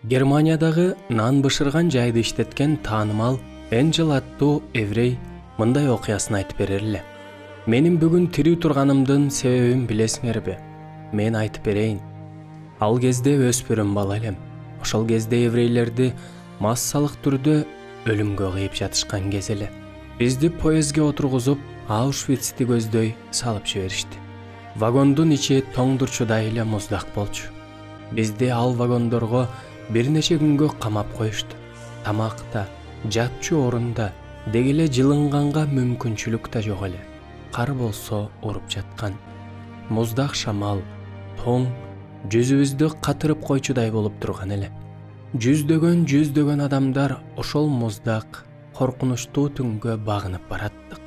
Германиядагы нан бышырган жайды иштеткен таанымал Энджел аттуу еврей мындай окуясын айтып берер эле. Менин бүгүн тирүү турганымдын себебин билесиңерби? Мен айтып берейин. Ал кезде өспүрүм бала элем. Ошол кезде еврейлерди массалык түрдө өлүмгө кыйып жатышкан кез эле. Бизди поездге отургузуп, Аушвицти көздөй салып жиберишти. Вагондун ичи тоңдурчудай эле муздак болчу. Бизди ал вагондорго бир нече күнгө камап коюшту. Тамакта, жатчу орунда, дегеле жылынганга мүмкүнчүлүк да жок эле. Кар болсо уруп жаткан. Муздак шамал, тоң жүзүбүздү катырып койчудай болуп турган эле. Жүздөгөн адамдар ошол муздак, коркунучтуу түнгө багынып бараттык.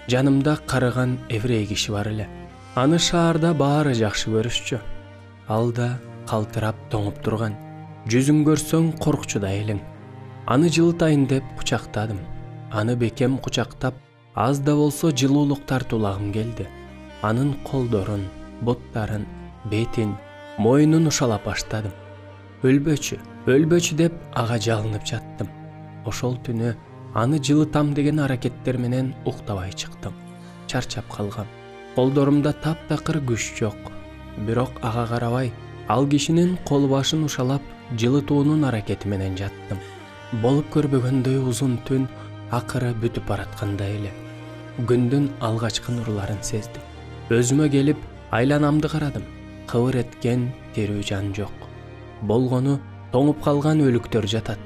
Жанымда карыган еврей киши бар эле. Аны шаарда баары жакшы көрүшчү. Ал да калтырап тоңуп турган. Жүзүн көрсөң коркчудай элең. Аны жылытайын деп кучактадым. Аны бекем кучактап, аз да болсо жылуулук тартуулагым келди. Анын колдорун, буттарын, бетин, мойнун ушалап баштадым. Өлбөчү деп ага жалынып жаттым. Ошол түнү аны жылытам деген аракеттер менен уктабай чыктым. Чарчап калгам. Колдорумда таптакыр күч жок. Бирок ага карабай, ал кишинин кол башын ушалап жылытуунун аракети менен жаттым. Болуп көрбөгөндөй узун түн акыры бүтүп бараткандай эле. Күндүн алгачкы нурларын сездим. Өзүмө келип, айланамды карадым. Кыбыр эткен тирүү жан жок. Болгону тоңуп калган өлүктөр жатат.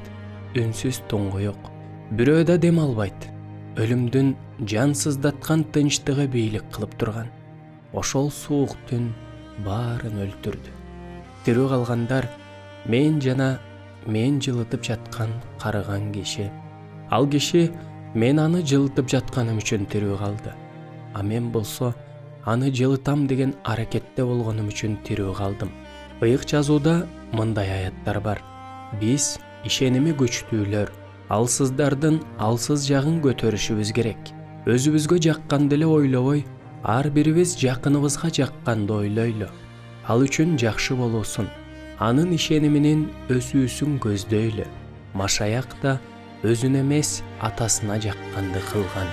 Үнсүз туңгуюк. Бирөө да дем албайт. Өлүмдүн жан сыздаткан тынчтыгы бийлик кылып турган. Ошол суук түн баарын өлтүрдү. Тирүү калгандар мен жана мен жылытып жаткан карыган киши. Ал киши мен аны жылытып жатканым үчүн тирүү калды. А мен болсо аны жылытам деген аракетте болгонум үчүн тирүү калдым. Ыйык жазууда мындай аяттар бар. Биз ишеними күчтүүлөр, алсыздардын алсыз жагын көтөрүшүбүз керек. Өзүбүзгө жакканды эле ойлобой, ар бирибиз жакыныбызга жакканды ойлойлу. Ал үчүн жакшы болуусун, анын ишениминин өсүүсүн көздөйлү. Машаяк да өзүнө эмес атасына жакканды кылган.